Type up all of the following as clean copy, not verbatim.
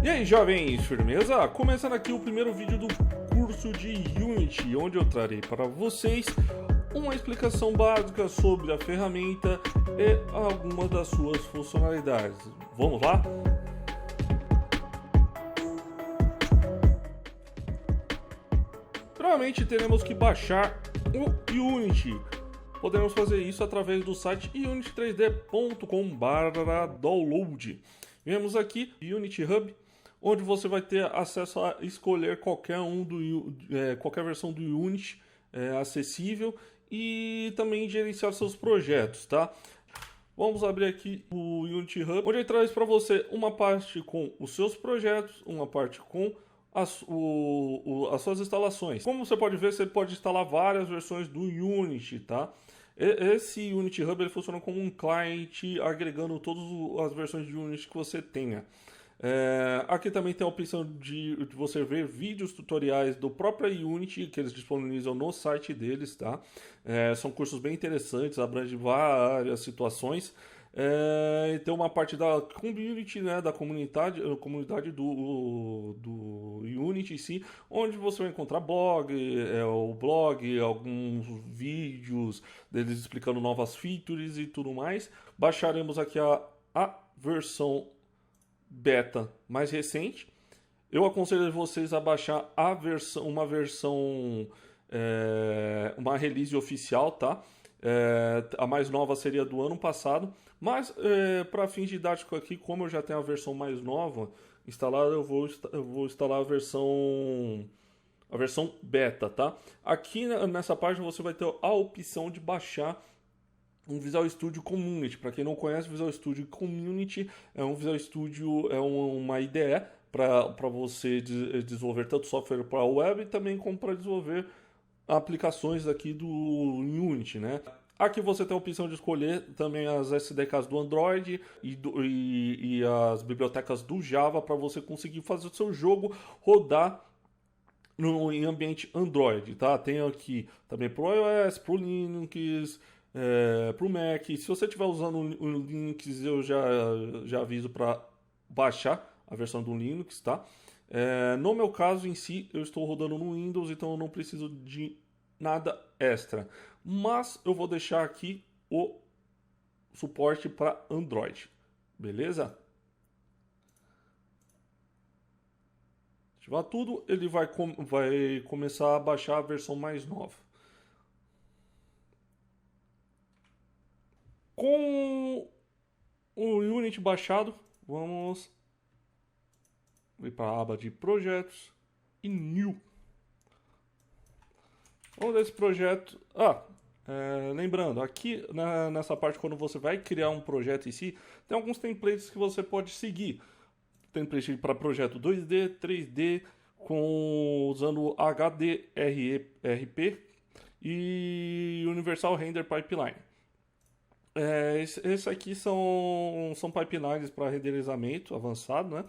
E aí, jovens, firmeza? Começando aqui o primeiro vídeo do curso de Unity, onde eu trarei para vocês uma explicação básica sobre a ferramenta e algumas das suas funcionalidades. Vamos lá? Primeiramente, teremos que baixar o Unity. Podemos fazer isso através do site unity3d.com/download. Vemos aqui Unity Hub, onde você vai ter acesso a escolher qualquer versão do Unity acessível e também gerenciar seus projetos, tá? Vamos abrir aqui o Unity Hub, onde ele traz para você uma parte com os seus projetos, uma parte com as suas instalações. Como você pode ver, você pode instalar várias versões do Unity, tá? Esse Unity Hub ele funciona como um cliente, agregando todas as versões de Unity que você tenha. Aqui também tem a opção de você ver vídeos tutoriais do próprio Unity que eles disponibilizam no site deles, tá? São cursos bem interessantes, abrangem várias situações. E tem uma parte da community, né, da comunidade do Unity em si, onde você vai encontrar o blog, alguns vídeos deles explicando novas features e tudo mais. Baixaremos aqui a versão beta mais recente. Eu aconselho vocês a baixar uma release oficial, tá? A mais nova seria do ano passado, mas para fins didáticos aqui, como eu já tenho a versão mais nova instalada, eu vou instalar a versão beta, tá? Aqui nessa página você vai ter a opção de baixar um Visual Studio Community. Para quem não conhece, Visual Studio Community é um Visual Studio, uma IDE para você desenvolver tanto software para web e também como para desenvolver aplicações aqui do Unity, né? Aqui você tem a opção de escolher também as SDKs do Android e as bibliotecas do Java para você conseguir fazer o seu jogo rodar em ambiente Android, tá? Tem aqui também para o iOS, para o Linux, para o Mac. Se você estiver usando o Linux, eu já aviso para baixar a versão do Linux, tá? No meu caso em si, eu estou rodando no Windows, então eu não preciso de nada extra. Mas eu vou deixar aqui o suporte para Android, beleza? Ativar tudo, ele vai começar a baixar a versão mais nova. Com o Unity baixado, vamos ir para a aba de projetos e New. Vamos ver esse projeto. Lembrando, aqui nessa parte, quando você vai criar um projeto em si, tem alguns templates que você pode seguir. Template para projeto 2D, 3D, usando HDRP e Universal Render Pipeline. Esse aqui são pipelines para renderizamento avançado, né?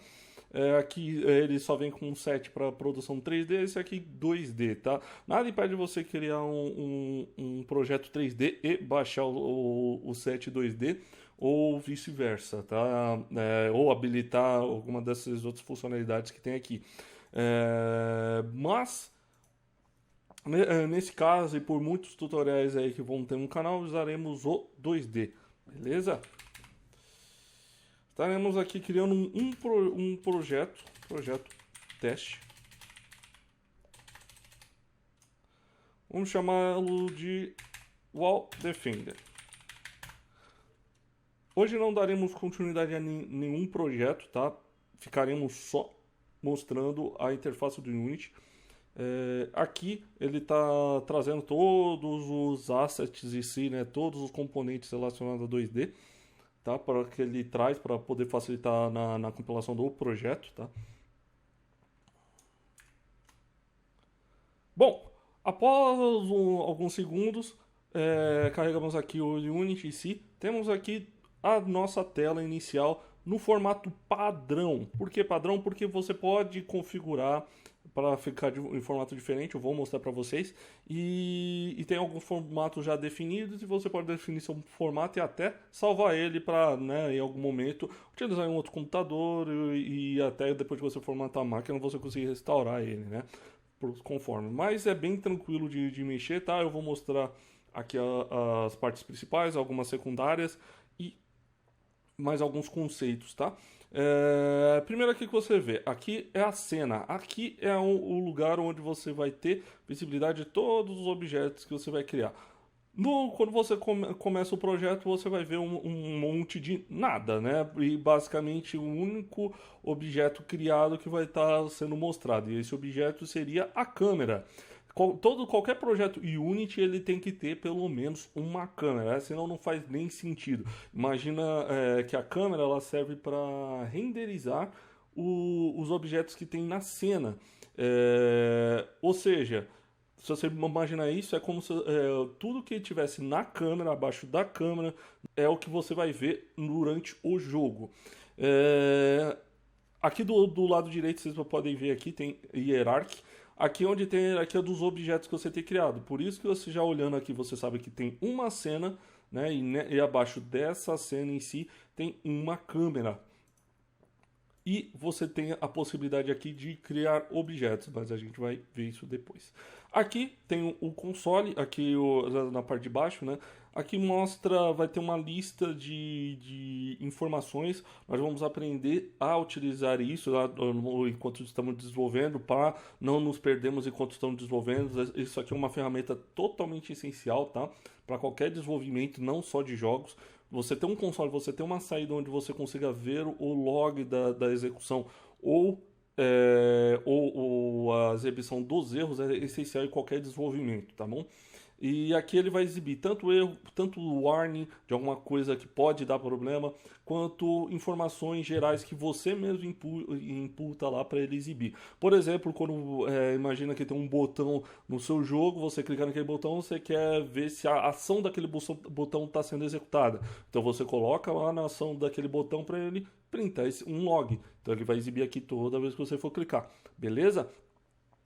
Aqui ele só vem com um set para produção 3D, esse aqui 2D, tá? Nada impede você criar um projeto 3D e baixar o set 2D ou vice-versa, tá? Ou habilitar alguma dessas outras funcionalidades que tem aqui. Mas nesse caso e por muitos tutoriais aí que vão ter no canal, usaremos o 2D, beleza? Estaremos aqui criando um projeto teste. Vamos chamá-lo de Wall Defender. Hoje não daremos continuidade a nenhum projeto, tá? Ficaremos só mostrando a interface do Unity. Aqui ele está trazendo todos os assets em si, né? Todos os componentes relacionados a 2D. Tá? Para que ele traz para poder facilitar na compilação do projeto, tá? Bom, após alguns segundos, carregamos aqui o Unity em si. Temos aqui a nossa tela inicial no formato padrão. Por que padrão? Porque você pode configurar para ficar em formato diferente, eu vou mostrar para vocês. E tem alguns formatos já definidos e você pode definir seu formato e até salvar ele para, né, em algum momento utilizar em um outro computador e até depois que você formatar a máquina você conseguir restaurar ele, né, conforme. Mas é bem tranquilo de mexer, tá? Eu vou mostrar aqui as partes principais, algumas secundárias e mais alguns conceitos, tá? Primeiro aqui que você vê, aqui é a cena, aqui é o lugar onde você vai ter visibilidade de todos os objetos que você vai criar. Quando você começa o projeto, você vai ver um monte de nada, né? E basicamente o único objeto criado que vai estar sendo mostrado. E esse objeto seria a câmera. Qualquer projeto Unity ele tem que ter pelo menos uma câmera, senão não faz nem sentido. Imagina que a câmera ela serve para renderizar os objetos que tem na cena. Ou seja, se você imaginar isso, é como se tudo que tivesse na câmera, abaixo da câmera, é o que você vai ver durante o jogo. Aqui do lado direito, vocês podem ver aqui, tem Hierarchy. Aqui onde tem a hierarquia dos objetos que você tem criado. Por isso que você já olhando aqui, você sabe que tem uma cena, né? E abaixo dessa cena em si, tem uma câmera. E você tem a possibilidade aqui de criar objetos, mas a gente vai ver isso depois. Aqui tem o console, aqui na parte de baixo, né? Aqui vai ter uma lista de informações. Nós vamos aprender a utilizar isso enquanto estamos desenvolvendo, para não nos perdermos enquanto estamos desenvolvendo. Isso aqui é uma ferramenta totalmente essencial, tá? Para qualquer desenvolvimento, não só de jogos. Você tem um console, você tem uma saída onde você consiga ver o log da execução ou a exibição dos erros é essencial em qualquer desenvolvimento, tá bom? E aqui ele vai exibir tanto erro, tanto warning de alguma coisa que pode dar problema, quanto informações gerais que você mesmo imputa lá para ele exibir. Por exemplo, quando imagina que tem um botão no seu jogo, você clicar naquele botão, você quer ver se a ação daquele botão está sendo executada. Então você coloca lá na ação daquele botão para ele printar um log. Então ele vai exibir aqui toda vez que você for clicar. Beleza?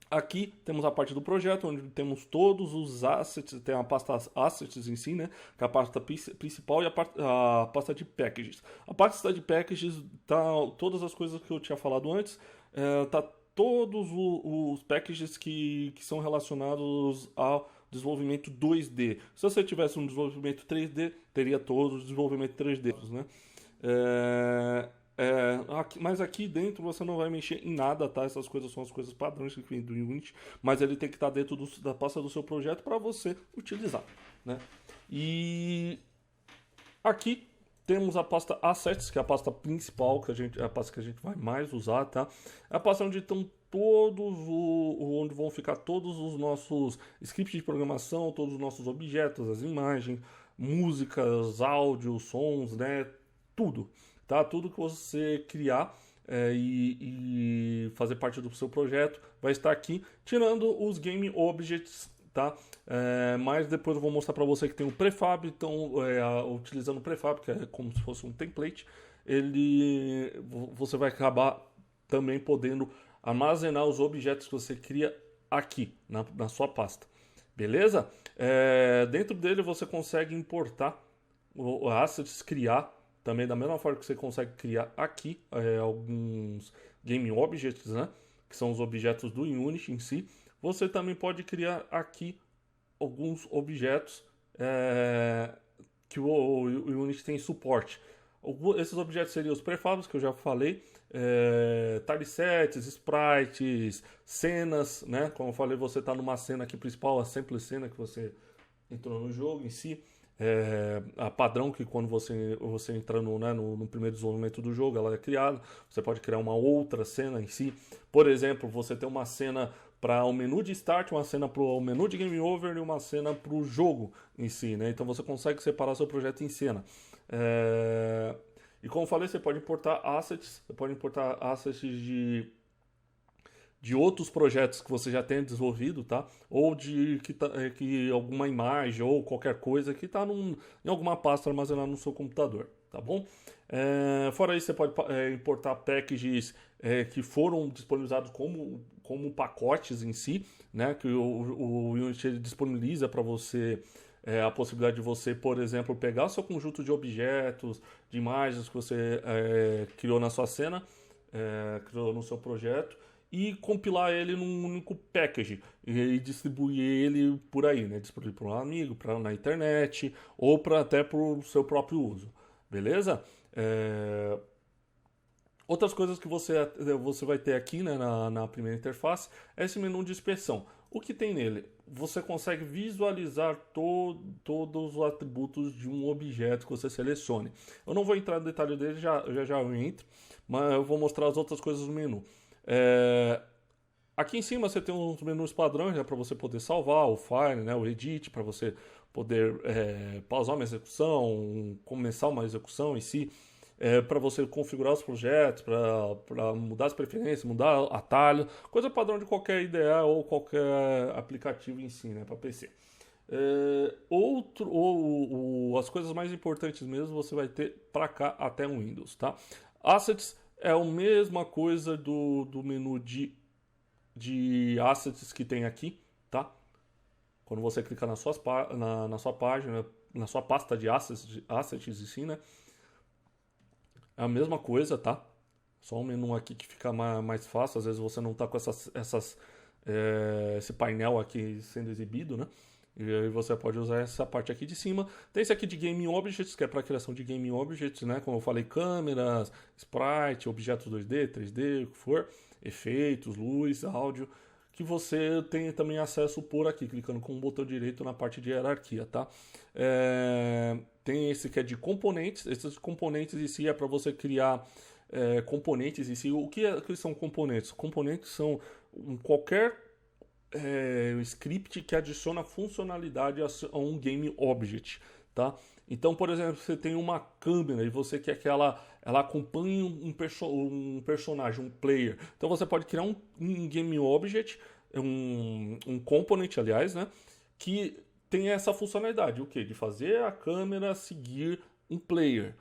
Aqui temos a parte do projeto, onde temos todos os assets, tem a pasta assets em si, né? Que é a pasta principal e a pasta de packages. A pasta de packages tá todas as coisas que eu tinha falado antes, tá todos os packages que são relacionados ao desenvolvimento 2D. Se você tivesse um desenvolvimento 3D, teria todos os desenvolvimento 3D, né? Mas aqui dentro você não vai mexer em nada, tá? Essas coisas são as coisas padrões que vem do Unity, mas ele tem que estar dentro da pasta do seu projeto para você utilizar, né? E aqui temos a pasta Assets, que é a pasta principal, é a pasta que a gente vai mais usar, tá? É a pasta onde estão onde vão ficar todos os nossos scripts de programação, todos os nossos objetos, as imagens, músicas, áudios, sons, né? Tudo. Tá? Tudo que você criar e fazer parte do seu projeto vai estar aqui, tirando os Game Objects, tá? Mas depois eu vou mostrar para você que tem o prefab, então utilizando o prefab, que é como se fosse um template, você vai acabar também podendo armazenar os objetos que você cria aqui na sua pasta, beleza? Dentro dele você consegue importar assets, criar também da mesma forma que você consegue criar aqui alguns Game Objects, né? Que são os objetos do Unity em si. Você também pode criar aqui alguns objetos que o Unity tem suporte. Esses objetos seriam os prefabs, que eu já falei, tilesets, sprites, cenas, né? Como eu falei, você está numa cena aqui principal, a simples cena que você entrou no jogo em si. A padrão que quando você entra no primeiro desenvolvimento do jogo, ela é criada. Você pode criar uma outra cena em si. Por exemplo, você tem uma cena para o menu de start, uma cena para o menu de game over e uma cena para o jogo em si, né? Então você consegue separar seu projeto em cena. E como eu falei, você pode importar assets, de outros projetos que você já tenha desenvolvido, tá? Ou que alguma imagem ou qualquer coisa que está em alguma pasta armazenada no seu computador, tá bom? Fora isso, você pode importar packages que foram disponibilizados como pacotes em si, né? Que o Unity ele disponibiliza para você a possibilidade de você, por exemplo, pegar o seu conjunto de objetos, de imagens que você criou na sua cena, criou no seu projeto, e compilar ele num único package e distribuir ele por aí, né? Distribuir para um amigo, na internet ou até para o seu próprio uso, beleza? Outras coisas que você vai ter aqui, né, na primeira interface é esse menu de inspeção. O que tem nele? Você consegue visualizar todos os atributos de um objeto que você selecione. Eu não vou entrar no detalhe dele, já eu entro, mas eu vou mostrar as outras coisas do menu. Aqui em cima você tem uns menus padrões, né, para você poder salvar o file, né, o edit, para você poder pausar uma execução, começar uma execução em si, para você configurar os projetos, para mudar as preferências, mudar atalho, coisa padrão de qualquer IDE ou qualquer aplicativo em si, né, para PC. As coisas mais importantes mesmo você vai ter para cá até um Windows, tá? Assets é a mesma coisa do menu de assets que tem aqui, tá? Quando você clica na sua página, na sua pasta de assets em si, né? É a mesma coisa, tá? Só um menu aqui que fica mais fácil. Às vezes você não tá com esse painel aqui sendo exibido, né? E aí você pode usar essa parte aqui de cima. Tem esse aqui de Game Objects, que é para criação de Game Objects, né? Como eu falei, câmeras, sprite, objetos 2D, 3D, o que for, efeitos, luz, áudio, que você tem também acesso por aqui, clicando com o botão direito na parte de hierarquia, tá? Tem esse que é de componentes. Esses componentes em si é para você criar componentes em si. O que são componentes? Componentes são qualquer script que adiciona funcionalidade a um game object, tá? Então, por exemplo, você tem uma câmera e você quer que ela acompanhe um personagem, um player. Então você pode criar um game object, um component, aliás, né? Que tem essa funcionalidade, o quê? De fazer a câmera seguir um player.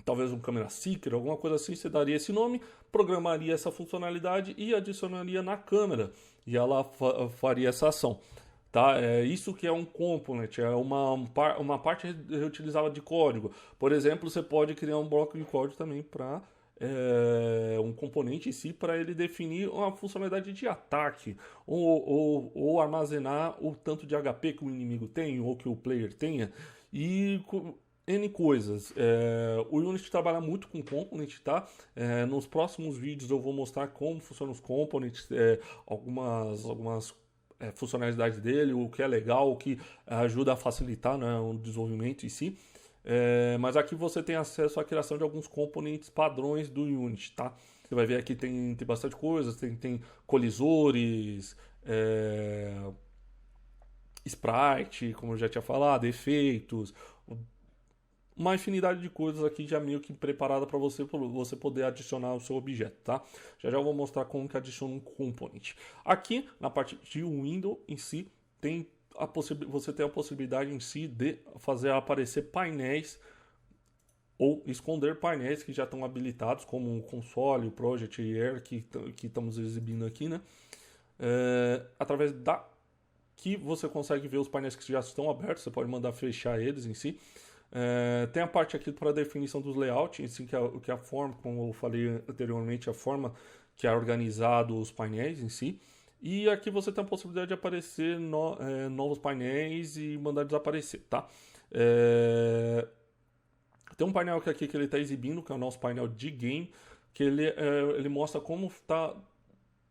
Talvez um câmera seeker, alguma coisa assim, você daria esse nome, programaria essa funcionalidade e adicionaria na câmera. E ela faria essa ação. Tá? Isso que é um component, é uma parte reutilizada de código. Por exemplo, você pode criar um bloco de código também para um componente em si, para ele definir uma funcionalidade de ataque ou armazenar o tanto de HP que o inimigo tem ou que o player tenha. E N coisas. O Unity trabalha muito com component, tá? Nos próximos vídeos eu vou mostrar como funcionam os components, algumas funcionalidades dele, o que é legal, o que ajuda a facilitar, né, o desenvolvimento em si. Mas aqui você tem acesso à criação de alguns componentes padrões do Unity, tá? Você vai ver aqui tem bastante coisa, tem colisores, sprite, como eu já tinha falado, efeitos, uma infinidade de coisas aqui já meio que preparada para você poder adicionar o seu objeto, tá? Já vou mostrar como que adiciona um component. Aqui, na parte de window em si, você tem a possibilidade em si de fazer aparecer painéis ou esconder painéis que já estão habilitados, como o console, o project e air que estamos exibindo aqui, né? Através que você consegue ver os painéis que já estão abertos, você pode mandar fechar eles em si. Tem a parte aqui para a definição dos layouts, assim, que é a forma, como eu falei anteriormente, a forma que é organizado os painéis em si. E aqui você tem a possibilidade de aparecer novos painéis e mandar desaparecer, tá? Tem um painel aqui que ele está exibindo, que é o nosso painel de game, que ele mostra como está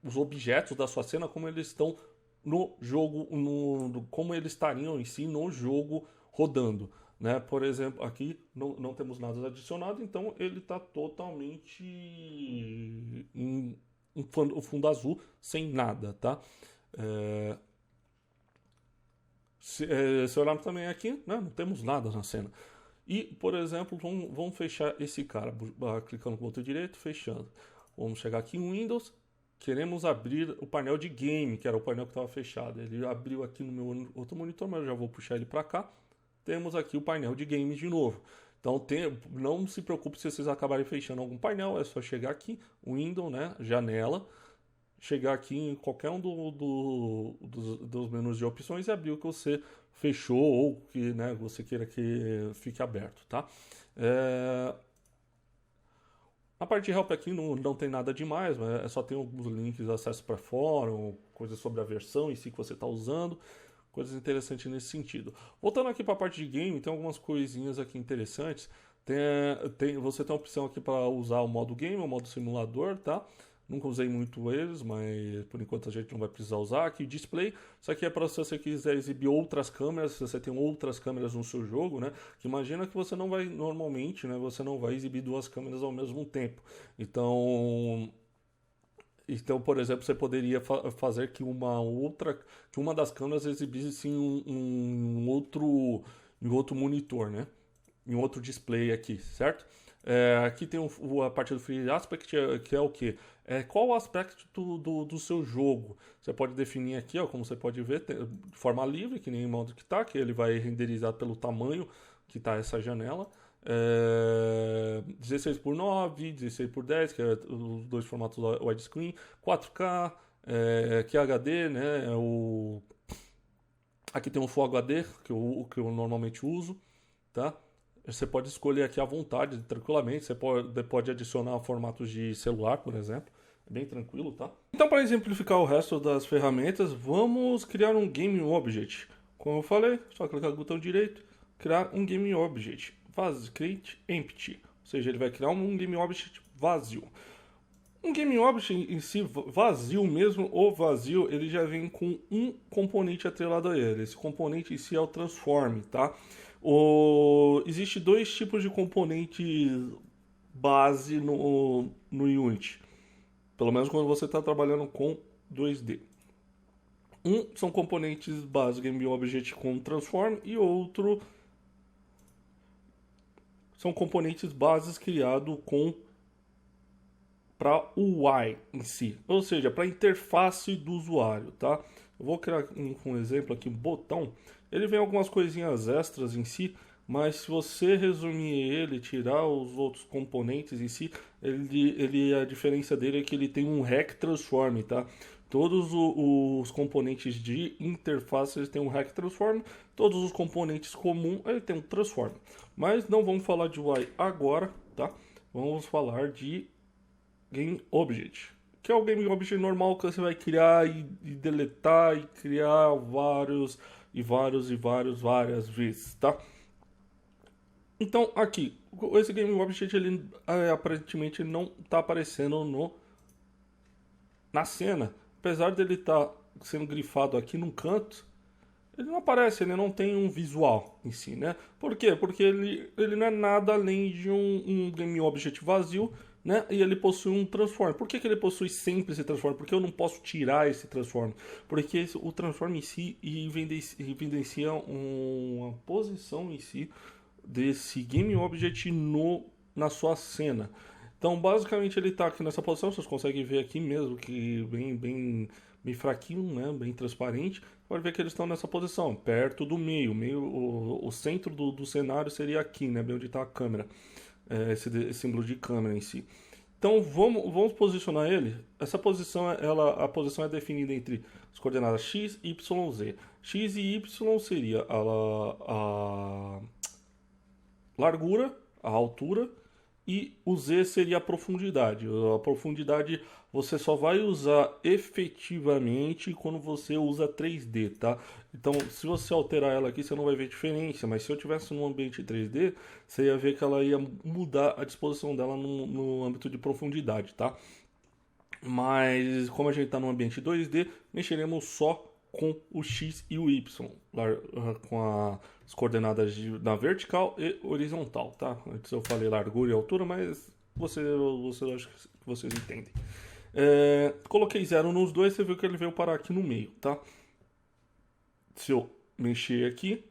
os objetos da sua cena, como eles estão no jogo, como eles estariam em si no jogo rodando. Né? Por exemplo, aqui não temos nada adicionado, então ele está totalmente em um fundo azul, sem nada, tá? Se olharmos também aqui, né? Não temos nada na cena. E, por exemplo, vamos fechar esse cara, clicando com o botão direito, fechando. Vamos chegar aqui em Windows, queremos abrir o painel de game, que era o painel que estava fechado. Ele abriu aqui no meu outro monitor, mas eu já vou puxar ele para cá. Temos aqui o painel de games de novo. Então não se preocupe se vocês acabarem fechando algum painel, é só chegar aqui, Windows, né, janela, chegar aqui em qualquer um dos menus de opções e abrir o que você fechou ou que, né, você queira que fique aberto, tá? É, a parte de help aqui não tem nada demais, mas só tem alguns links, acesso para fórum, coisas sobre a versão em si que você está usando, coisas interessantes nesse sentido. Voltando aqui para a parte de game, tem algumas coisinhas aqui interessantes. Você tem a opção aqui para usar o modo game, o modo simulador, tá? Nunca usei muito eles, mas por enquanto a gente não vai precisar usar. Aqui display, isso aqui é para se você quiser exibir outras câmeras, se você tem outras câmeras no seu jogo, né? Que imagina que você não vai, normalmente, né? Você não vai exibir duas câmeras ao mesmo tempo. Então, por exemplo, você poderia fazer que que uma das câmeras exibisse em outro monitor, né? Em outro display aqui, certo? Aqui tem a parte do Free Aspect, que é o quê? Qual o aspecto do seu jogo? Você pode definir aqui, ó, como você pode ver, de forma livre, que nem o modo que está, que ele vai renderizar pelo tamanho que está essa janela. 16 por 9, 16 por 10, que é os dois formatos widescreen, 4K, QHD, né? Aqui tem um Full HD, que eu normalmente uso, tá? Você pode escolher aqui à vontade, tranquilamente. Você pode adicionar formatos de celular, por exemplo. É bem tranquilo, tá? Então, para exemplificar o resto das ferramentas, vamos criar um Game Object. Como eu falei, só clicar no botão direito, criar um Game Object. Create Empty. Ou seja, ele vai criar um Game Object vazio. Um Game Object em si, vazio mesmo, ou vazio, ele já vem com um componente atrelado a ele. Esse componente em si é o Transform, tá? Existe dois tipos de componentes base no Unity. Pelo menos quando você está trabalhando com 2D. São componentes base Game Object com Transform e outro são componentes bases criados para o UI em si, ou seja, para a interface do usuário, tá? Eu vou criar um exemplo aqui, um botão. Ele vem algumas coisinhas extras em si, mas se você resumir ele, tirar os outros componentes em si, a diferença dele é que ele tem um Rec Transform, tá? Todos os componentes de interface eles têm um Rec Transform, todos os componentes comuns ele tem um Transform. Mas não vamos falar de UI agora, tá? Vamos falar de Game Object, que é o Game Object normal que você vai criar e deletar e criar várias vezes, tá? Então aqui, esse Game Object ele aparentemente não está aparecendo na cena, apesar dele estar sendo grifado aqui num canto. Ele não aparece, ele não tem um visual em si, né? Por quê? Porque ele não é nada além de um Game Object vazio, né? E ele possui um transform. Por que ele possui sempre esse transform? Porque eu não posso tirar esse transform. Porque o transform em si evidencia uma posição em si desse Game Object na sua cena. Então, basicamente, ele está aqui nessa posição. Vocês conseguem ver aqui mesmo que bem fraquinho, né? Bem transparente. Pode ver que eles estão nessa posição, perto do meio. O centro do cenário seria aqui, né? Bem onde está a câmera. Esse símbolo de câmera em si. Então vamos posicionar ele. Essa posição, a posição é definida entre as coordenadas x, y, z. X e y seria a largura, a altura, e o z seria a profundidade. A profundidade você só vai usar efetivamente quando você usa 3D, tá? Então, se você alterar ela aqui, você não vai ver diferença, mas se eu tivesse num ambiente 3D, você ia ver que ela ia mudar a disposição dela no âmbito de profundidade, tá? Mas, como a gente está no ambiente 2D, mexeremos só com o X e o Y, com as coordenadas na vertical e horizontal, tá? Antes eu falei largura e altura, mas eu acho que vocês entendem. Coloquei 0 nos dois, você viu que ele veio parar aqui no meio, tá? Se eu mexer aqui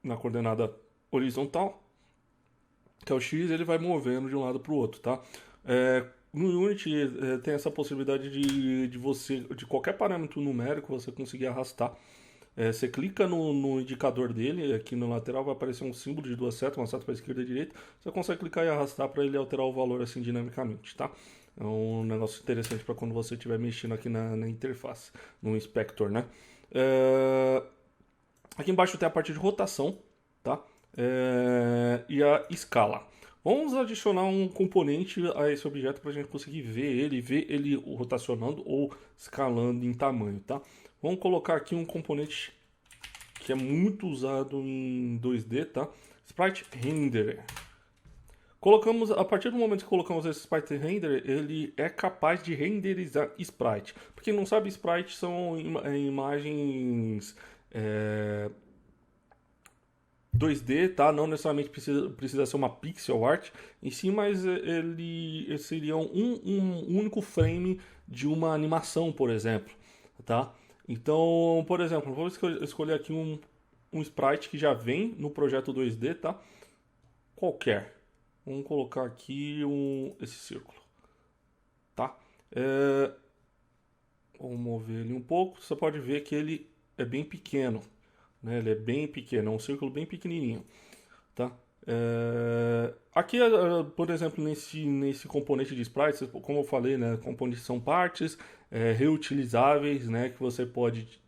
na coordenada horizontal, que é o X, ele vai movendo de um lado para o outro, tá? No Unity tem essa possibilidade de qualquer parâmetro numérico você conseguir arrastar. Você clica no indicador dele, aqui no lateral vai aparecer um símbolo de duas setas, uma seta para a esquerda e a direita. Você consegue clicar e arrastar para ele alterar o valor assim dinamicamente, tá? É um negócio interessante para quando você estiver mexendo aqui na interface, no inspector, né? Aqui embaixo tem a parte de rotação, tá? E a escala. Vamos adicionar um componente a esse objeto para a gente conseguir ver ele rotacionando ou escalando em tamanho, tá? Vamos colocar aqui um componente que é muito usado em 2D, tá? Sprite Renderer. Colocamos, a partir do momento que colocamos esse Sprite Render, ele é capaz de renderizar sprite. Para quem não sabe, sprites são imagens 2D, tá? Não necessariamente precisa ser uma pixel art em si, mas ele seria um único frame de uma animação, por exemplo, tá? Então, por exemplo, vou escolher aqui um sprite que já vem no projeto 2D, tá? Qualquer. Vamos colocar aqui esse círculo, tá? Vamos mover ele um pouco. Você pode ver que ele é bem pequeno, né? Ele é bem pequeno, é um círculo bem pequenininho, tá? Aqui, por exemplo, nesse componente de sprites, como eu falei, né? Componentes são partes reutilizáveis, né? Que você pode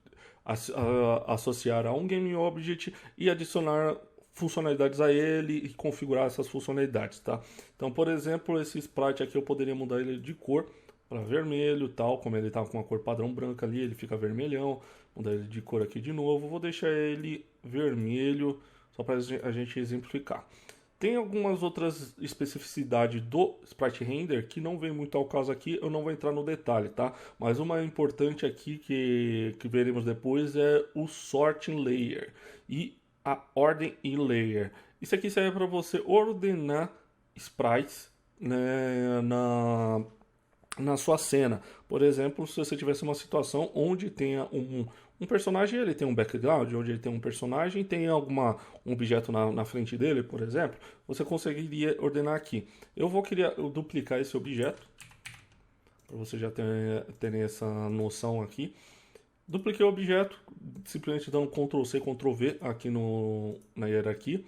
associar a um Game Object e adicionar funcionalidades a ele e configurar essas funcionalidades, tá? Então, por exemplo, esse sprite aqui eu poderia mudar ele de cor para vermelho, tal, como ele está com a cor padrão branca ali, ele fica vermelhão. Mudar ele de cor aqui de novo, vou deixar ele vermelho só para a gente exemplificar. Tem algumas outras especificidades do Sprite Render que não vem muito ao caso aqui, eu não vou entrar no detalhe, tá? Mas uma importante aqui que veremos depois é o Sorting Layer e a Ordem in Layer. Isso aqui serve para você ordenar sprites, né, na sua cena. Por exemplo, se você tivesse uma situação onde tenha um personagem, ele tem um background, onde ele tem um personagem, tem um objeto na frente dele, por exemplo, você conseguiria ordenar aqui. Eu vou duplicar esse objeto, para você já ter essa noção aqui. Dupliquei o objeto, simplesmente dando Ctrl C, Ctrl V aqui na hierarquia.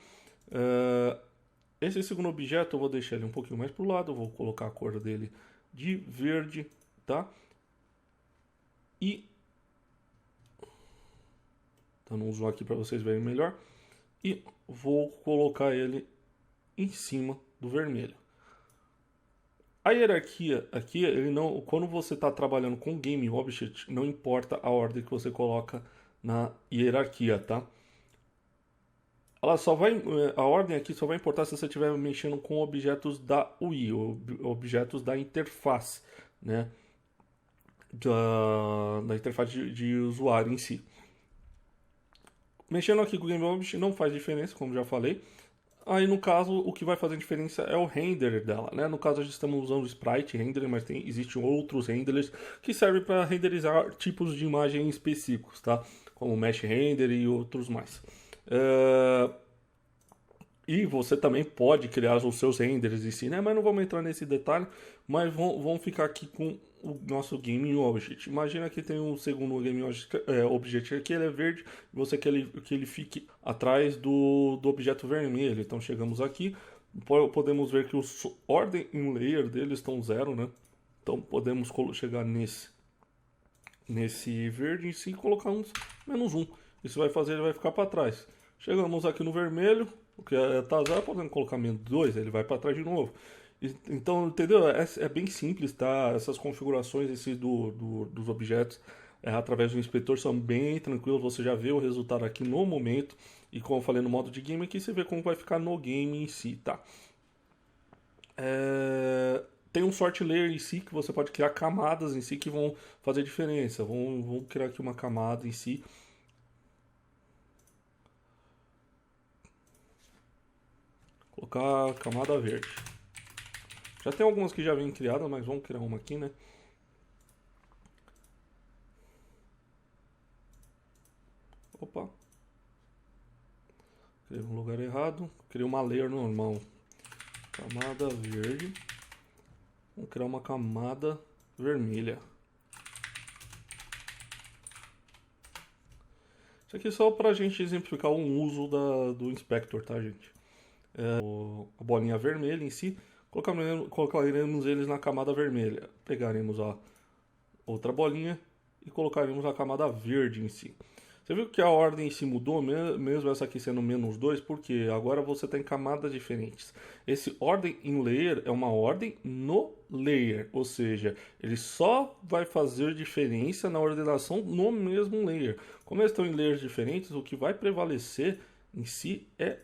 Esse segundo objeto eu vou deixar ele um pouquinho mais para o lado, eu vou colocar a cor dele de verde, tá? E dando um zoom aqui para vocês verem melhor. E vou colocar ele em cima do vermelho. A hierarquia aqui, quando você está trabalhando com Game Object, não importa a ordem que você coloca na hierarquia, tá? A ordem aqui só vai importar se você estiver mexendo com objetos da UI, objetos da interface, né? Da interface de usuário em si. Mexendo aqui com o Game Object não faz diferença, como já falei. Aí no caso, o que vai fazer diferença é o render dela, né? No caso, a gente estamos usando o Sprite Render, mas existem outros renderers que servem para renderizar tipos de imagem específicos, tá? Como Mesh Render e outros mais. E você também pode criar os seus renders em si, né? Mas não vamos entrar nesse detalhe, mas vamos ficar aqui com o nosso Game Object. Imagina que tem um segundo Game Object aqui, ele é verde, e você quer que ele fique atrás do objeto vermelho. Então chegamos aqui, podemos ver que os ordem em layer deles estão 0, né? Então podemos chegar nesse verde em si e colocar uns -1. Isso vai fazer ele vai ficar para trás. Chegamos aqui no vermelho, o que está 0, podemos colocar -2, ele vai para trás de novo. Então, entendeu? É bem simples, tá? Essas configurações dos objetos através do inspetor são bem tranquilos. Você já vê o resultado aqui no momento. E como eu falei no modo de game aqui, você vê como vai ficar no game em si, tá? Tem um sort layer em si que você pode criar camadas em si que vão fazer diferença. Vamos criar aqui uma camada em si. Colocar camada verde. Já tem algumas que já vêm criadas, mas vamos criar uma aqui, né? Opa. Criei no lugar errado. Criei uma layer normal. Camada verde. Vamos criar uma camada vermelha. Isso aqui é só pra gente exemplificar o uso do inspector, tá, gente? A bolinha vermelha em si. colocaremos eles na camada vermelha. Pegaremos a outra bolinha e colocaremos a camada verde em si. Você viu que a ordem se mudou, mesmo essa aqui sendo -2, porque agora você tem camadas diferentes. Esse ordem in layer é uma ordem no layer, ou seja, ele só vai fazer diferença na ordenação no mesmo layer. Como eles estão em layers diferentes, o que vai prevalecer em si é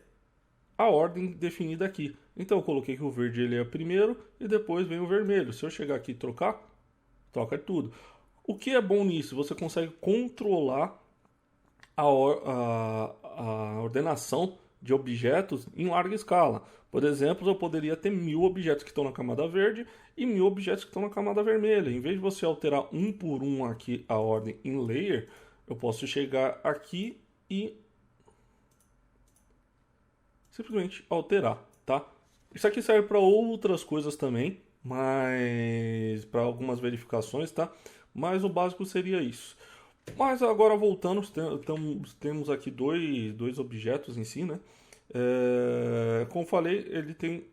a ordem definida aqui. Então eu coloquei que o verde ele é o primeiro e depois vem o vermelho. Se eu chegar aqui e trocar, troca tudo. O que é bom nisso? Você consegue controlar a ordenação de objetos em larga escala. Por exemplo, eu poderia ter 1000 objetos que estão na camada verde e 1000 objetos que estão na camada vermelha. Em vez de você alterar um por um aqui a ordem em layer, eu posso chegar aqui e simplesmente alterar, tá? Isso aqui serve para outras coisas também, mas para algumas verificações, tá? Mas o básico seria isso. Mas agora voltando, temos aqui dois objetos em si, né? Como falei, ele tem.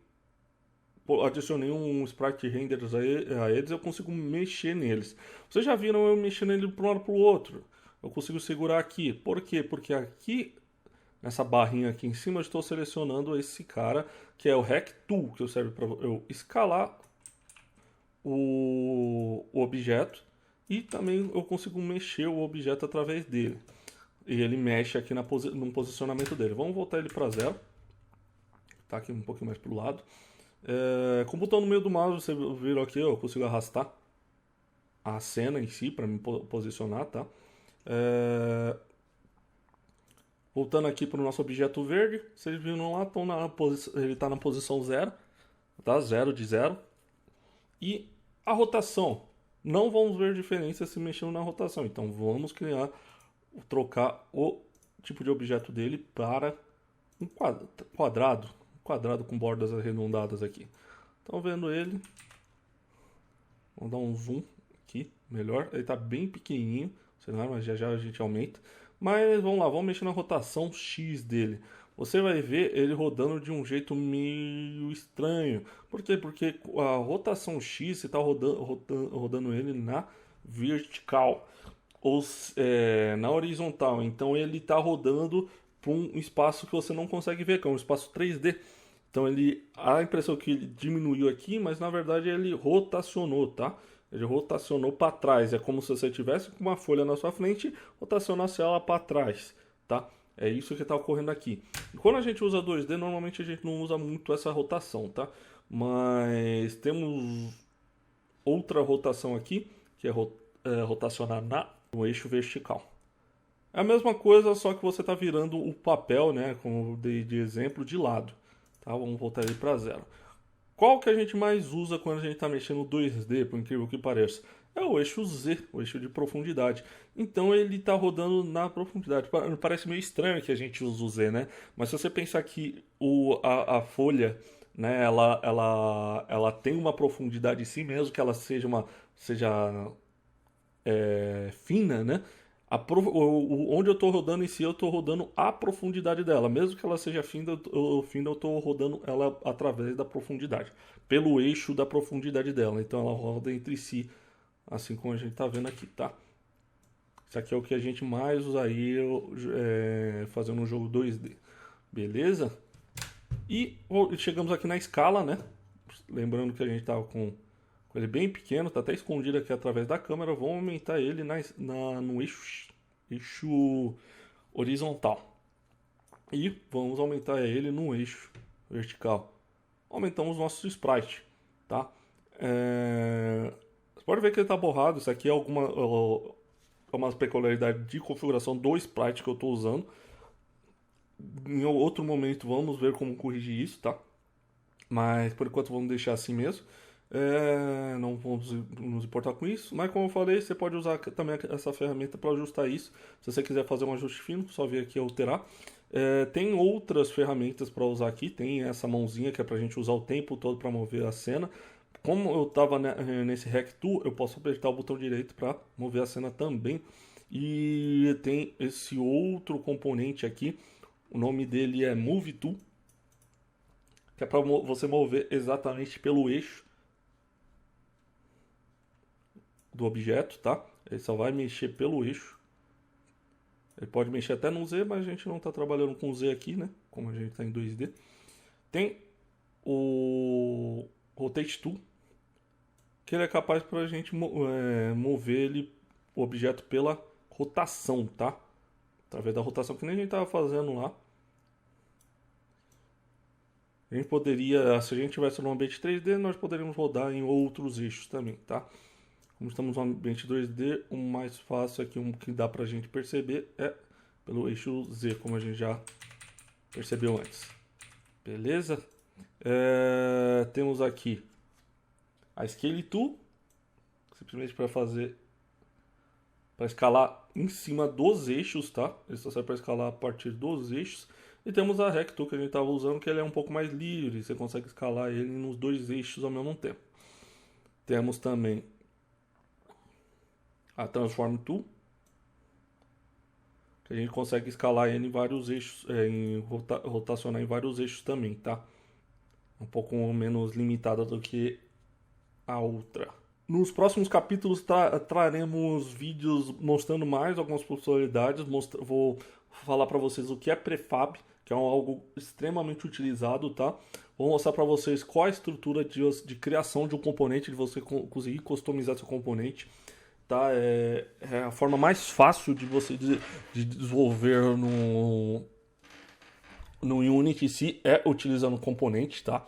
Adicionei um sprite renders a eles, eu consigo mexer neles. Vocês já viram eu mexendo ele para um lado para o outro? Eu consigo segurar aqui. Por quê? Porque aqui, nessa barrinha aqui em cima, eu estou selecionando esse cara, que é o Rect Tool, que serve para eu escalar o objeto. E também eu consigo mexer o objeto através dele. E ele mexe aqui no posicionamento dele. Vamos voltar ele para 0. Tá aqui um pouquinho mais para o lado. Com o botão no meio do mouse, você viram aqui, eu consigo arrastar a cena em si para me posicionar, tá? Voltando aqui para o nosso objeto verde, vocês viram lá, ele está na posição 0, tá? 0 de 0. E a rotação. Não vamos ver diferença se mexendo na rotação. Então vamos trocar o tipo de objeto dele para um quadrado com bordas arredondadas aqui. Estão vendo ele? Vamos dar um zoom aqui, melhor. Ele está bem pequenininho, sei lá, mas já a gente aumenta. Mas vamos lá, vamos mexer na rotação X dele. Você vai ver ele rodando de um jeito meio estranho. Por quê? Porque a rotação X, você está rodando ele na vertical ou na horizontal. Então ele está rodando para um espaço que você não consegue ver, que é um espaço 3D. Então a impressão que ele diminuiu aqui, mas na verdade ele rotacionou, tá? Ele rotacionou para trás. É como se você tivesse com uma folha na sua frente, rotacionasse ela para trás, tá? É isso que está ocorrendo aqui. E quando a gente usa 2D, normalmente a gente não usa muito essa rotação, tá? Mas temos outra rotação aqui, que é rotacionar no eixo vertical. É a mesma coisa, só que você está virando o papel, né, como de exemplo, de lado. Tá? Vamos voltar ele para 0. Qual que a gente mais usa quando a gente está mexendo no 2D, por incrível que pareça? É o eixo Z, o eixo de profundidade. Então ele está rodando na profundidade. Parece meio estranho que a gente usa o Z, né? Mas se você pensar que a folha, né, ela tem uma profundidade em si, mesmo que ela seja fina, né? Onde eu estou rodando em si, eu estou rodando a profundidade dela. Mesmo que ela seja fina, eu estou rodando ela através da profundidade. Pelo eixo da profundidade dela. Então ela roda entre si, assim como a gente está vendo aqui, tá? Isso aqui é o que a gente mais usaria fazendo um jogo 2D. Beleza? E chegamos aqui na escala, né? Lembrando que a gente estava com ele bem pequeno, tá até escondido aqui através da câmera. Vamos aumentar ele no eixo horizontal. E vamos aumentar ele no eixo vertical. Aumentamos nosso sprite, tá? Você pode ver que ele está borrado. Isso aqui é uma peculiaridade de configuração do sprite que eu estou usando. Em outro momento vamos ver como corrigir isso, tá? Mas por enquanto vamos deixar assim mesmo. Não vamos nos importar com isso, mas como eu falei, você pode usar também essa ferramenta para ajustar isso. Se você quiser fazer um ajuste fino, só vir aqui e alterar. Tem outras ferramentas para usar aqui. Tem essa mãozinha que é para a gente usar o tempo todo para mover a cena. Como eu estava nesse Rect Tool, eu posso apertar o botão direito para mover a cena também. E tem esse outro componente aqui, o nome dele é Move Tool. que é para você mover exatamente pelo eixo do objeto, tá? Ele só vai mexer pelo eixo. Ele pode mexer até no Z, mas a gente não está trabalhando com Z aqui, né? Como a gente está em 2D. Tem o Rotate Tool, que ele é capaz para a gente mover ele, o objeto pela rotação, tá? Através da rotação que nem a gente estava fazendo lá. A gente poderia, se a gente tivesse no ambiente 3D, nós poderíamos rodar em outros eixos também, tá? Como estamos no ambiente 2D, o mais fácil aqui, o que dá pra gente perceber é pelo eixo Z, como a gente já percebeu antes. Beleza? Temos aqui a Scale Tool, simplesmente para escalar em cima dos eixos, tá? Ele só serve para escalar a partir dos eixos. E temos a Rect Tool que a gente estava usando, que ele é um pouco mais livre, você consegue escalar ele nos dois eixos ao mesmo tempo. Temos também a Transform Tool, que a gente consegue escalar ele em vários eixos, rotacionar em vários eixos também, tá? Um pouco menos limitada do que a outra. Nos próximos capítulos traremos vídeos mostrando mais algumas funcionalidades. Vou falar para vocês o que é prefab, que é algo extremamente utilizado, tá? Vou mostrar para vocês qual a estrutura de criação de um componente, de você conseguir customizar seu componente. Tá? É a forma mais fácil de você de desenvolver no Unity em si, é utilizando componente, tá?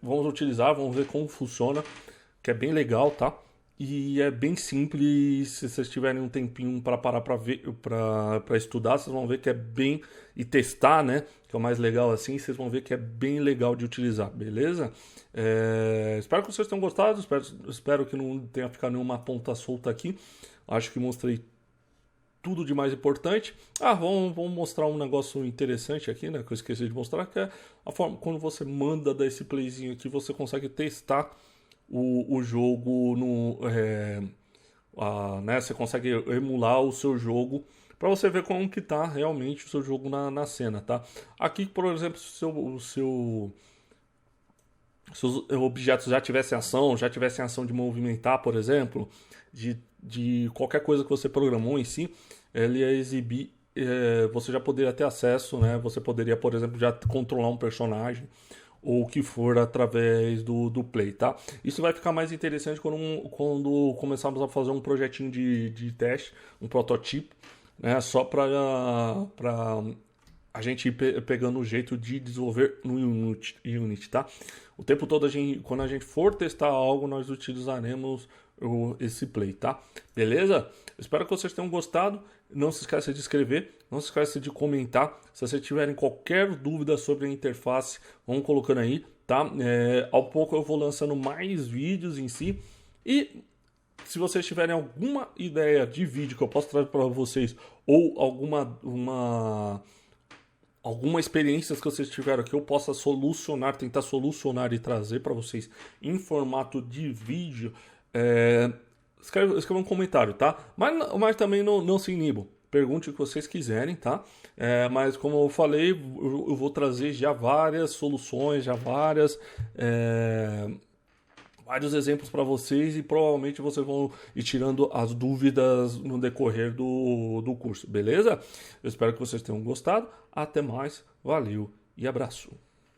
Vamos ver como funciona, que é bem legal, tá? E é bem simples. Se vocês tiverem um tempinho para parar para ver, para estudar, vocês vão ver que é bem, e testar, né? Que é o mais legal assim, vocês vão ver que é bem legal de utilizar, beleza? Espero que vocês tenham gostado, espero que não tenha ficado nenhuma ponta solta aqui. Acho que mostrei tudo de mais importante. Vamos mostrar um negócio interessante aqui, né? Que eu esqueci de mostrar, que é a forma quando você manda dar esse playzinho aqui, você consegue testar o jogo né? Você consegue emular o seu jogo para você ver como que tá realmente o seu jogo na cena, tá? Aqui, por exemplo, se seus objetos já tivessem ação de movimentar, por exemplo, de qualquer coisa que você programou em si, ele ia exibir, você já poderia ter acesso, né? Você poderia, por exemplo, já controlar um personagem ou o que for através do Play, tá? Isso vai ficar mais interessante quando começarmos a fazer um projetinho de teste, um protótipo, né? Só para a gente ir pegando o jeito de desenvolver no Unity, tá? O tempo todo, quando a gente for testar algo, nós utilizaremos esse Play, tá? Beleza? Espero que vocês tenham gostado. Não se esqueça de inscrever, não se esqueça de comentar. Se vocês tiverem qualquer dúvida sobre a interface, vão colocando aí, tá? Ao pouco eu vou lançando mais vídeos em si. E se vocês tiverem alguma ideia de vídeo que eu possa trazer para vocês, ou alguma experiência que vocês tiveram que eu possa tentar solucionar e trazer para vocês em formato de vídeo, escreva um comentário, tá? Mas também não se inibam. Pergunte o que vocês quiserem, tá? Mas como eu falei, eu vou trazer já várias soluções, vários exemplos para vocês, e provavelmente vocês vão ir tirando as dúvidas no decorrer do curso, beleza? Eu espero que vocês tenham gostado. Até mais, valeu e abraço.